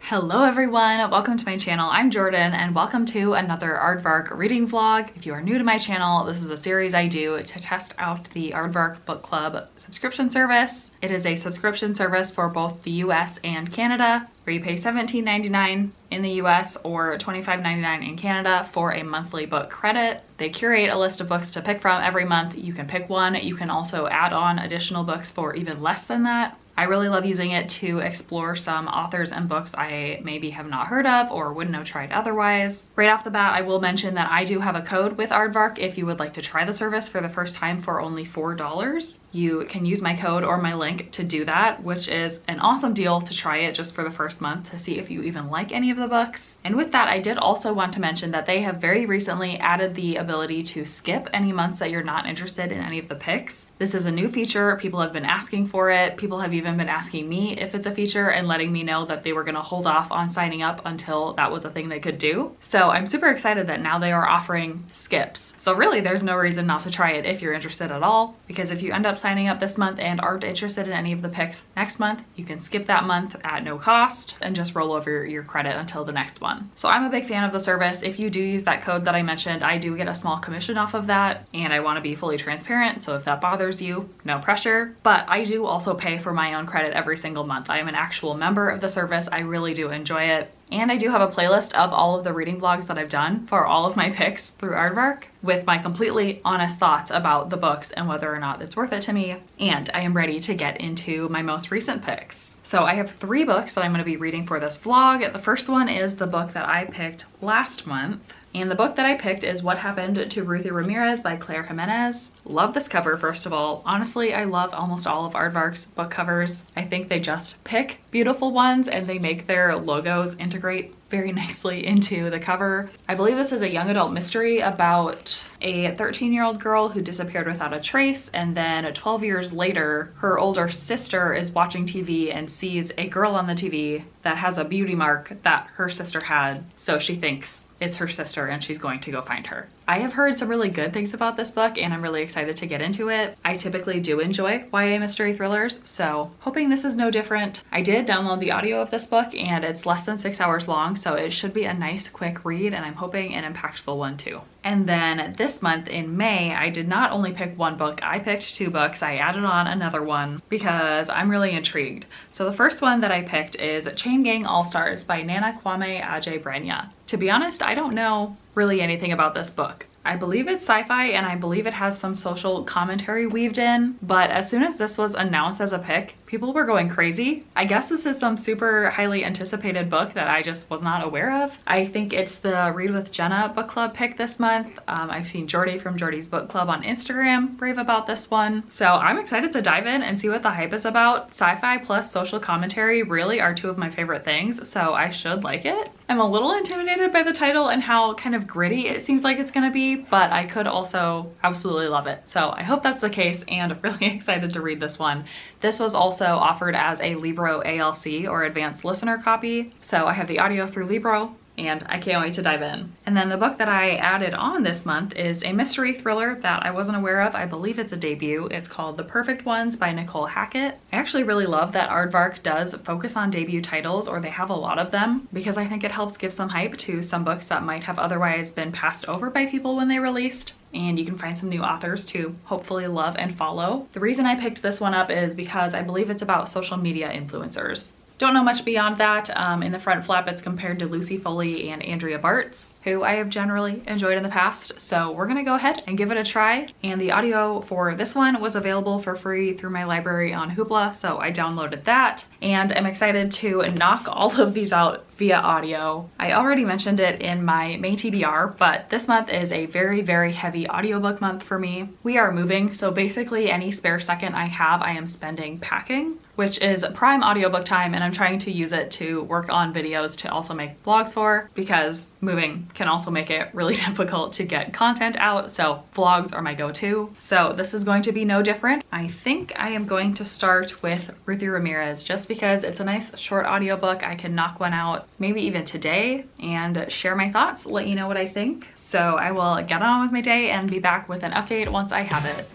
Hello everyone, welcome to my channel. I'm Jordyn and welcome to another Aardvark reading vlog. If you are new to my channel, this is a series I do to test out the Aardvark Book Club subscription service. It is a subscription service for both the US and Canada, where you pay $17.99 in the US or $25.99 in Canada for a monthly book credit. They curate a list of books to pick from every month. You can pick one. You can also add on additional books for even less than that. I really love using it to explore some authors and books I maybe have not heard of or wouldn't have tried otherwise. Right off the bat, I will mention that I do have a code with Aardvark if you would like to try the service for the first time for only $4. You can use my code or my link to do that, which is an awesome deal to try it just for the first month to see if you even like any of the books. And with that, I did also want to mention that they have very recently added the ability to skip any months that you're not interested in any of the picks. This is a new feature. People have been asking for it. People have even been asking me if it's a feature and letting me know that they were going to hold off on signing up until that was a thing they could do. So I'm super excited that now they are offering skips. So really, there's no reason not to try it if you're interested at all, because if you end up signing up this month and aren't interested in any of the picks next month, you can skip that month at no cost and just roll over your credit until the next one. So I'm a big fan of the service. If you do use that code that I mentioned, I do get a small commission off of that, and I want to be fully transparent, so if that bothers you, no pressure. But I do also pay for my own credit every single month. I am an actual member of the service. I really do enjoy it. And I do have a playlist of all of the reading vlogs that I've done for all of my picks through Aardvark with my completely honest thoughts about the books and whether or not it's worth it to me. And I am ready to get into my most recent picks. So I have 3 books that I'm going to be reading for this vlog. The first one is the book that I picked last month. And the book that I picked is What Happened to Ruthie Ramirez by Claire Jimenez. Love this cover, first of all. Honestly, I love almost all of Aardvark's book covers. I think they just pick beautiful ones and they make their logos integrate very nicely into the cover. I believe this is a young adult mystery about a 13-year-old girl who disappeared without a trace, and then 12 years later, her older sister is watching TV and sees a girl on the TV that has a beauty mark that her sister had, so she thinks it's her sister and she's going to go find her. I have heard some really good things about this book and I'm really excited to get into it. I typically do enjoy YA mystery thrillers, so hoping this is no different. I did download the audio of this book and it's less than 6 hours long, so it should be a nice quick read, and I'm hoping an impactful one too. And then this month in May, I did not only pick one book, I picked 2 books. I added on another one because I'm really intrigued. So the first one that I picked is Chain Gang AllStars by Nana Kwame Adjei-Brenyah. To be honest, I don't know really anything about this book. I believe it's sci-fi and I believe it has some social commentary weaved in, but as soon as this was announced as a pick, people were going crazy. I guess this is some super highly anticipated book that I just was not aware of. I think it's the Read with Jenna book club pick this month. I've seen Jordyn from Jordy's Book Club on Instagram rave about this one. So I'm excited to dive in and see what the hype is about. Sci-fi plus social commentary really are 2 of my favorite things, so I should like it. I'm a little intimidated by the title and how kind of gritty it seems like it's gonna be, but I could also absolutely love it. So I hope that's the case, and I'm really excited to read this one. This was also offered as a Libro ALC or advanced listener copy, so I have the audio through Libro and I can't wait to dive in. And then the book that I added on this month is a mystery thriller that I wasn't aware of. I believe it's a debut. It's called The Perfect Ones by Nicole Hackett. I actually really love that Aardvark does focus on debut titles, or they have a lot of them, because I think it helps give some hype to some books that might have otherwise been passed over by people when they released. And you can find some new authors to hopefully love and follow. The reason I picked this one up is because I believe it's about social media influencers. Don't know much beyond that. In the front flap, it's compared to Lucy Foley and Andrea Bartz, who I have generally enjoyed in the past. So we're gonna go ahead and give it a try. And the audio for this one was available for free through my library on Hoopla, so I downloaded that. And I'm excited to knock all of these out via audio. I already mentioned it in my May TBR, but this month is a very, very heavy audiobook month for me. We are moving, so basically any spare second I have, I am spending packing, which is prime audiobook time, and I'm trying to use it to work on videos to also make vlogs for, because moving can also make it really difficult to get content out, so vlogs are my go-to. So this is going to be no different. I think I am going to start with Ruthie Ramirez just because it's a nice short audiobook. I can knock one out maybe even today and share my thoughts, let you know what I think. So I will get on with my day and be back with an update once I have it.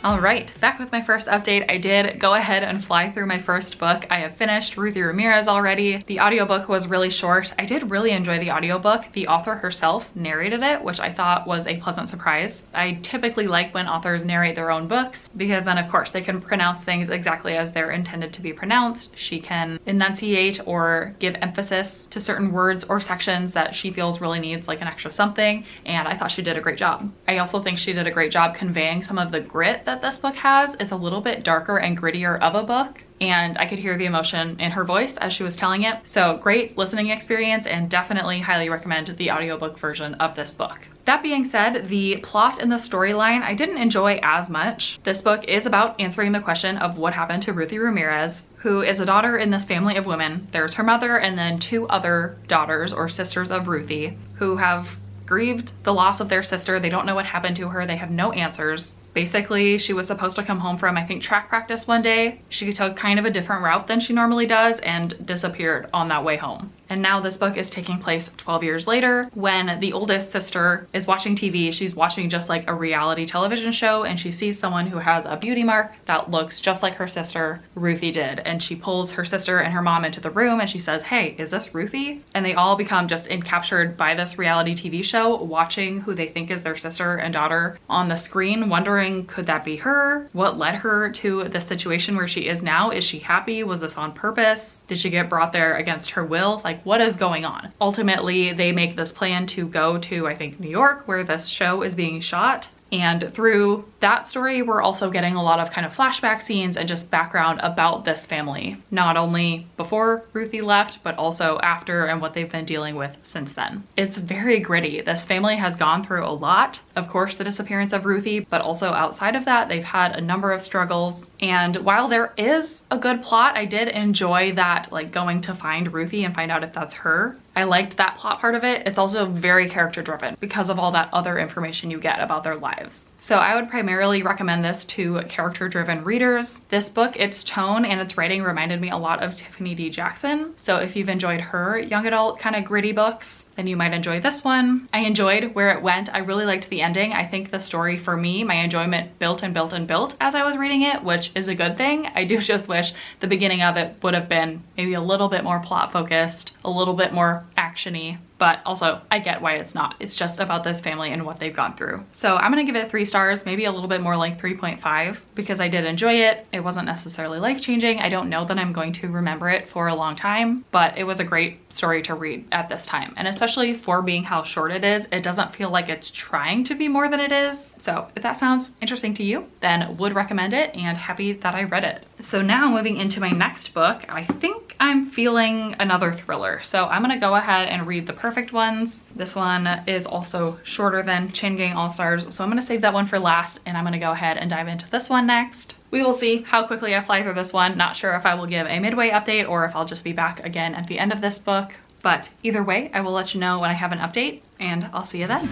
All right, back with my first update. I did go ahead and fly through my first book. I have finished Ruthie Ramirez already. The audiobook was really short. I did really enjoy the audiobook. The author herself narrated it, which I thought was a pleasant surprise. I typically like when authors narrate their own books because then of course they can pronounce things exactly as they're intended to be pronounced. She can enunciate or give emphasis to certain words or sections that she feels really needs like an extra something, and I thought she did a great job. I also think she did a great job conveying some of the grit that this book has. It's a little bit darker and grittier of a book, and I could hear the emotion in her voice as she was telling it. So great listening experience, and definitely highly recommend the audiobook version of this book. That being said, the plot and the storyline I didn't enjoy as much. This book is about answering the question of what happened to Ruthie Ramirez, who is a daughter in this family of women. There's her mother and then two other daughters or sisters of Ruthie who have grieved the loss of their sister. They don't know what happened to her. They have no answers. Basically, she was supposed to come home from, I think, track practice one day. She took kind of a different route than she normally does and disappeared on that way home. And now this book is taking place 12 years later when the oldest sister is watching TV. She's watching just like a reality television show, and she sees someone who has a beauty mark that looks just like her sister Ruthie did. And she pulls her sister and her mom into the room and she says, "Hey, is this Ruthie?" And they all become just encaptured by this reality TV show, watching who they think is their sister and daughter on the screen, wondering, could that be her? What led her to the situation where she is now? Is she happy? Was this on purpose? Did she get brought there against her will? Like, what is going on? Ultimately, they make this plan to go to, I think, New York, where this show is being shot. And through that story, we're also getting a lot of kind of flashback scenes and just background about this family, not only before Ruthie left, but also after and what they've been dealing with since then. It's very gritty. This family has gone through a lot. Of course, the disappearance of Ruthie, but also outside of that, they've had a number of struggles. And while there is a good plot, I did enjoy that, like going to find Ruthie and find out if that's her. I liked that plot part of it. It's also very character driven because of all that other information you get about their lives. So I would primarily recommend this to character-driven readers. This book, its tone and its writing reminded me a lot of Tiffany D. Jackson. So if you've enjoyed her young adult kind of gritty books, then you might enjoy this one. I enjoyed where it went. I really liked the ending. I think the story, for me, my enjoyment built and built and built as I was reading it, which is a good thing. I do just wish the beginning of it would have been maybe a little bit more plot focused, a little bit more action-y. But also, I get why it's not. It's just about this family and what they've gone through. So I'm gonna give it 3 stars, maybe a little bit more like 3.5, because I did enjoy it. It wasn't necessarily life-changing. I don't know that I'm going to remember it for a long time, but it was a great story to read at this time. And especially for being how short it is, it doesn't feel like it's trying to be more than it is. So if that sounds interesting to you, then would recommend it and happy that I read it. So now moving into my next book, I think I'm feeling another thriller. So I'm gonna go ahead and read The Perfect Ones. This one is also shorter than Chain Gang AllStars, so I'm gonna save that one for last, and I'm gonna go ahead and dive into this one next. We will see how quickly I fly through this one. Not sure if I will give a midway update or if I'll just be back again at the end of this book. But either way, I will let you know when I have an update, and I'll see you then.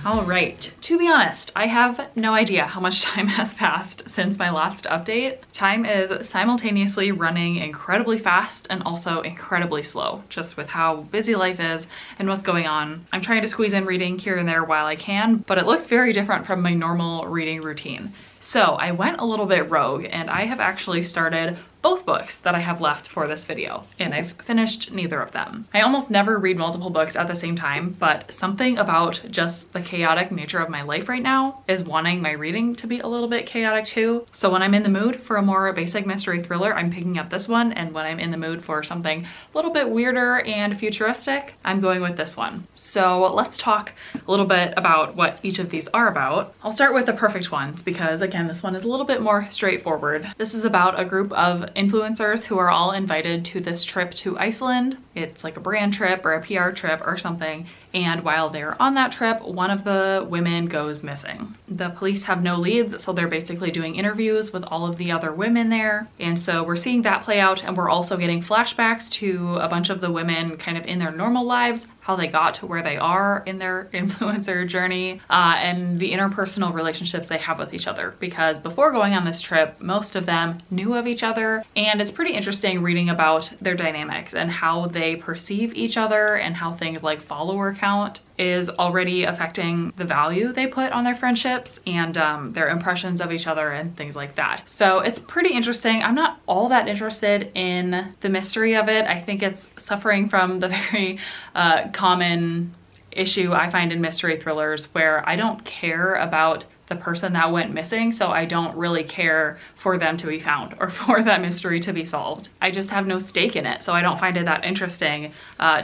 All right, to be honest, I have no idea how much time has passed since my last update. Time is simultaneously running incredibly fast and also incredibly slow, just with how busy life is and what's going on. I'm trying to squeeze in reading here and there while I can, but it looks very different from my normal reading routine. So I went a little bit rogue and I have actually started both books that I have left for this video, and I've finished neither of them. I almost never read multiple books at the same time, but something about just the chaotic nature of my life right now is wanting my reading to be a little bit chaotic too. So when I'm in the mood for a more basic mystery thriller, I'm picking up this one, and when I'm in the mood for something a little bit weirder and futuristic, I'm going with this one. So let's talk a little bit about what each of these are about. I'll start with the perfect ones because, again, this one is a little bit more straightforward. This is about a group of influencers who are all invited to this trip to Iceland. It's like a brand trip or a PR trip or something. And while they're on that trip, one of the women goes missing. The police have no leads, so they're basically doing interviews with all of the other women there. And so we're seeing that play out, and we're also getting flashbacks to a bunch of the women kind of in their normal lives, how they got to where they are in their influencer journey, and the interpersonal relationships they have with each other. Because before going on this trip, most of them knew of each other, and it's pretty interesting reading about their dynamics and how they perceive each other and how things like follower count is already affecting the value they put on their friendships and their impressions of each other and things like that. So it's pretty interesting. I'm not all that interested in the mystery of it. I think it's suffering from the very common issue I find in mystery thrillers where I don't care about the person that went missing, so I don't really care for them to be found or for that mystery to be solved. I just have no stake in it, so I don't find it that interesting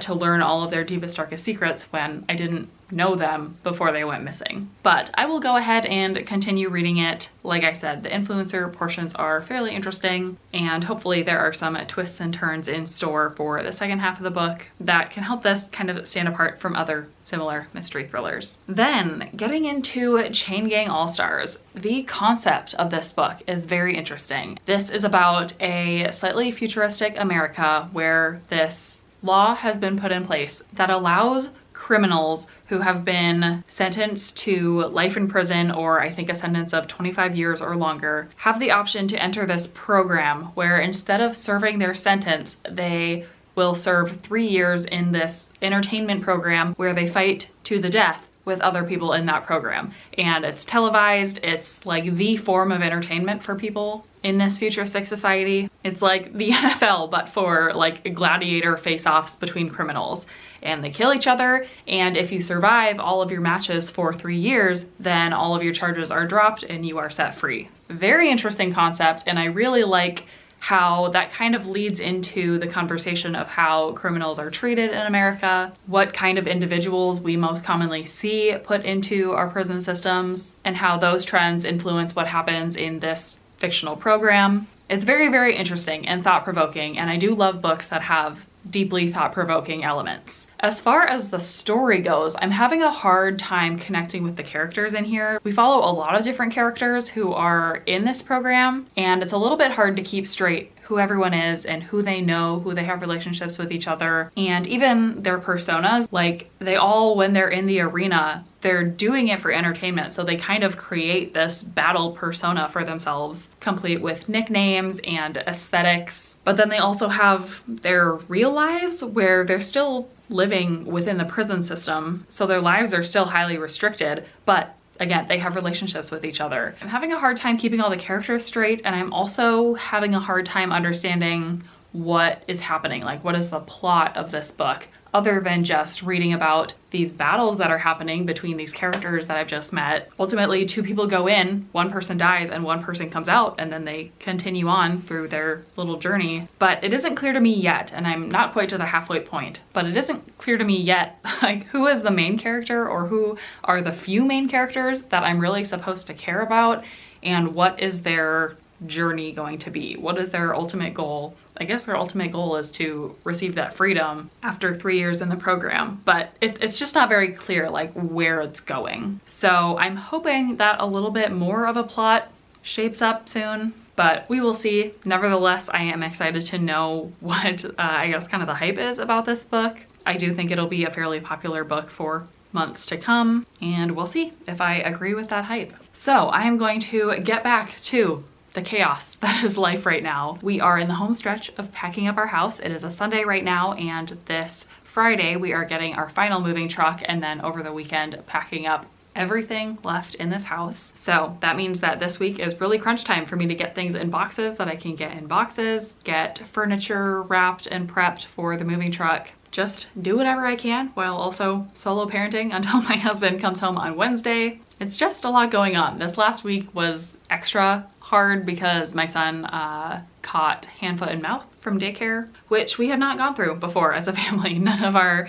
to learn all of their deepest, darkest secrets when I didn't know them before they went missing. But I will go ahead and continue reading it. Like I said, the influencer portions are fairly interesting, and hopefully there are some twists and turns in store for the second half of the book that can help this kind of stand apart from other similar mystery thrillers. Then getting into Chain Gang AllStars. The concept of this book is very interesting. This is about a slightly futuristic America where this law has been put in place that allows criminals who have been sentenced to life in prison, or I think a sentence of 25 years or longer, have the option to enter this program where instead of serving their sentence, they will serve 3 years in this entertainment program where they fight to the death with other people in that program. And it's televised. It's like the form of entertainment for people in this futuristic society. It's like the NFL, but for like gladiator face-offs between criminals. And they kill each other, and if you survive all of your matches for 3 years, then all of your charges are dropped and you are set free. Very interesting concept, and I really like how that kind of leads into the conversation of how criminals are treated in America, what kind of individuals we most commonly see put into our prison systems, and how those trends influence what happens in this fictional program. It's very, very interesting and thought-provoking, and I do love books that have deeply thought-provoking elements. As far as the story goes, I'm having a hard time connecting with the characters in here. We follow a lot of different characters who are in this program, and it's a little bit hard to keep straight who everyone is and who they know, who they have relationships with each other, and even their personas. Like, they all, when they're in the arena, they're doing it for entertainment, so they kind of create this battle persona for themselves, complete with nicknames and aesthetics. But then they also have their real lives where they're still living within the prison system, so their lives are still highly restricted, but again, they have relationships with each other. I'm having a hard time keeping all the characters straight, and I'm also having a hard time understanding what is happening. Like, what is the plot of this book? Other than just reading about these battles that are happening between these characters that I've just met. Ultimately, 2 people go in, 1 person dies, and 1 person comes out, and then they continue on through their little journey. But it isn't clear to me yet, and I'm not quite to the halfway point, but it isn't clear to me yet, like, who is the main character, or who are the few main characters that I'm really supposed to care about, and what is their journey going to be? What is their ultimate goal? I guess their ultimate goal is to receive that freedom after 3 years in the program, but it's just not very clear like where it's going. So I'm hoping that a little bit more of a plot shapes up soon, but we will see. Nevertheless, I am excited to know what I guess kind of the hype is about this book. I do think it'll be a fairly popular book for months to come, and we'll see if I agree with that hype. So I am going to get back to the chaos that is life right now. We are in the home stretch of packing up our house. It is a Sunday right now, and this Friday we are getting our final moving truck, and then over the weekend packing up everything left in this house. So that means that this week is really crunch time for me to get things in boxes that I can get in boxes, get furniture wrapped and prepped for the moving truck, just do whatever I can while also solo parenting until my husband comes home on Wednesday. It's just a lot going on. This last week was extra hard because my son caught hand, foot, and mouth from daycare, which we have not gone through before as a family. None of our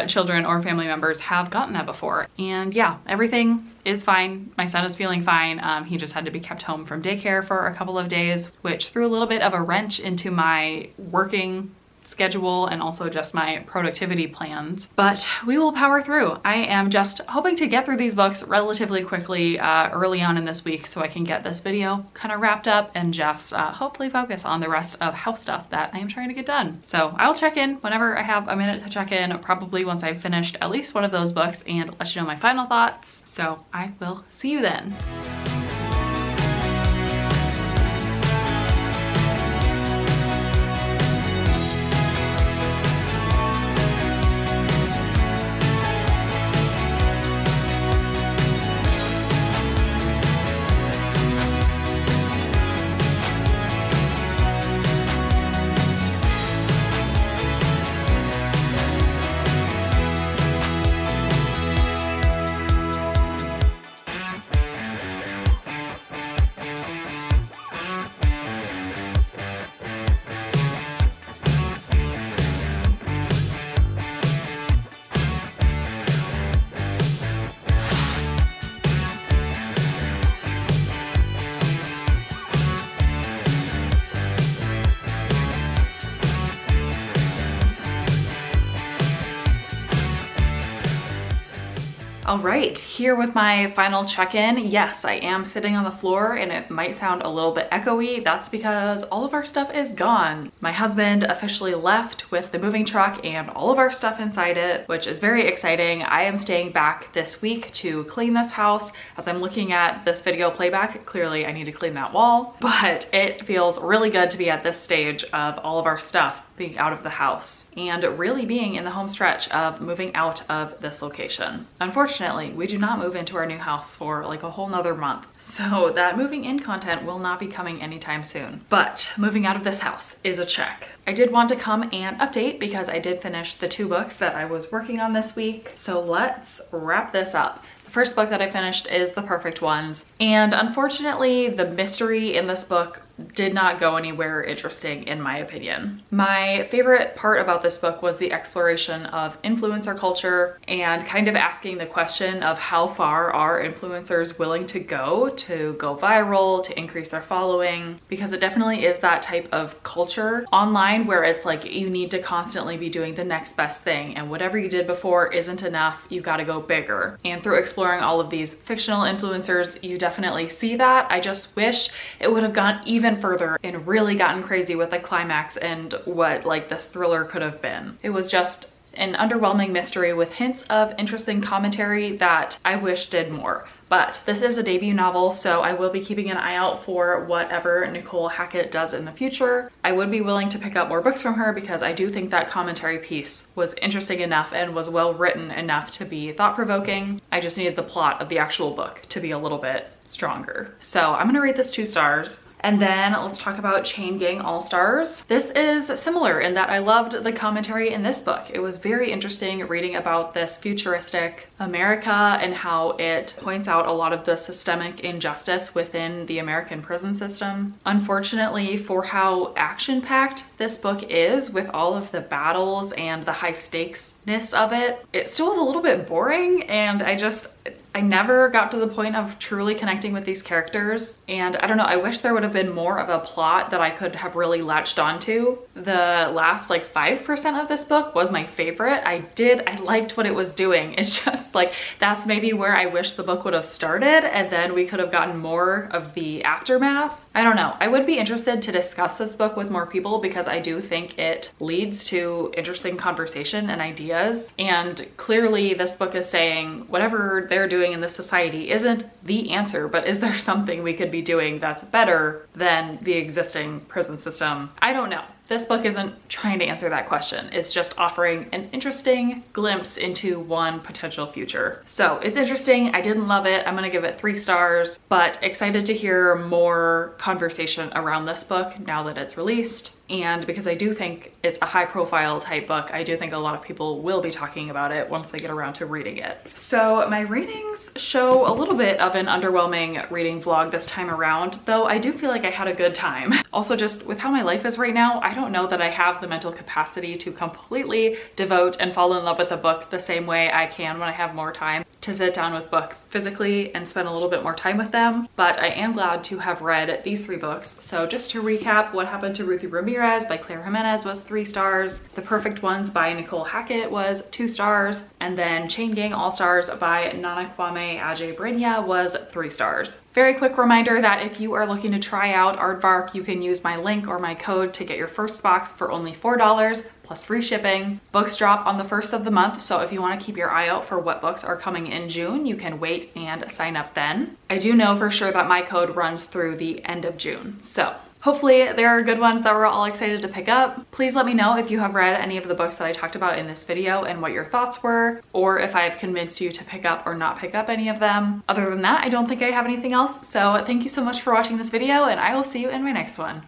children or family members have gotten that before. And yeah, everything is fine. My son is feeling fine. He just had to be kept home from daycare for a couple of days, which threw a little bit of a wrench into my working schedule and also just my productivity plans, but we will power through. I am just hoping to get through these books relatively quickly early on in this week so I can get this video kind of wrapped up and just hopefully focus on the rest of house stuff that I am trying to get done. So I'll check in whenever I have a minute to check in, probably once I've finished at least one of those books, and let you know my final thoughts. So I will see you then. All right, here with my final check-in. Yes, I am sitting on the floor and it might sound a little bit echoey. That's because all of our stuff is gone. My husband officially left with the moving truck and all of our stuff inside it, which is very exciting. I am staying back this week to clean this house. As I'm looking at this video playback, clearly I need to clean that wall, but it feels really good to be at this stage of all of our stuff being out of the house and really being in the home stretch of moving out of this location. Unfortunately, we do not move into our new house for like a whole nother month. So that moving in content will not be coming anytime soon, but moving out of this house is a check. I did want to come and update because I did finish the 2 books that I was working on this week. So let's wrap this up. First book that I finished is The Perfect Ones, and unfortunately the mystery in this book did not go anywhere interesting in my opinion. My favorite part about this book was the exploration of influencer culture and kind of asking the question of how far are influencers willing to go viral, to increase their following, because it definitely is that type of culture online where it's like you need to constantly be doing the next best thing, and whatever you did before isn't enough, you got to go bigger. And through exploring all of these fictional influencers, you definitely see that. I just wish it would have gone even further and really gotten crazy with the climax and what like this thriller could have been. It was just an underwhelming mystery with hints of interesting commentary that I wish did more. But this is a debut novel, so I will be keeping an eye out for whatever Nicole Hackett does in the future. I would be willing to pick up more books from her because I do think that commentary piece was interesting enough and was well written enough to be thought-provoking. I just needed the plot of the actual book to be a little bit stronger. So I'm gonna rate this 2 stars. And then let's talk about Chain Gang AllStars. This is similar in that I loved the commentary in this book. It was very interesting reading about this futuristic America and how it points out a lot of the systemic injustice within the American prison system. Unfortunately, for how action-packed this book is with all of the battles and the high stakes-ness of it, it still was a little bit boring, and I never got to the point of truly connecting with these characters. And I don't know, I wish there would have been more of a plot that I could have really latched onto. The last like 5% of this book was my favorite. I liked what it was doing. It's just like, that's maybe where I wish the book would have started, and then we could have gotten more of the aftermath. I don't know. I would be interested to discuss this book with more people because I do think it leads to interesting conversation and ideas. And clearly this book is saying whatever they're doing in this society isn't the answer, but is there something we could be doing that's better than the existing prison system? I don't know. This book isn't trying to answer that question. It's just offering an interesting glimpse into one potential future. So it's interesting. I didn't love it. I'm gonna give it 3 stars, but excited to hear more conversation around this book now that it's released. And because I do think it's a high profile type book, I do think a lot of people will be talking about it once they get around to reading it. So my ratings show a little bit of an underwhelming reading vlog this time around, though I do feel like I had a good time. Also, just with how my life is right now, I don't know that I have the mental capacity to completely devote and fall in love with a book the same way I can when I have more time to sit down with books physically and spend a little bit more time with them. But I am glad to have read these 3 books. So just to recap, What Happened to Ruthie Ramirez by Claire Jimenez was 3 stars. The Perfect Ones by Nicole Hackett was 2 stars. And then Chain Gang AllStars by Nana Kwame Adjei-Brenya was 3 stars. Very quick reminder that if you are looking to try out Aardvark, you can use my link or my code to get your first box for only $4 plus free shipping. Books drop on the 1st of the month, so if you want to keep your eye out for what books are coming in June, you can wait and sign up then. I do know for sure that my code runs through the end of June, so hopefully there are good ones that we're all excited to pick up. Please let me know if you have read any of the books that I talked about in this video and what your thoughts were, or if I've convinced you to pick up or not pick up any of them. Other than that, I don't think I have anything else, so thank you so much for watching this video, and I will see you in my next one.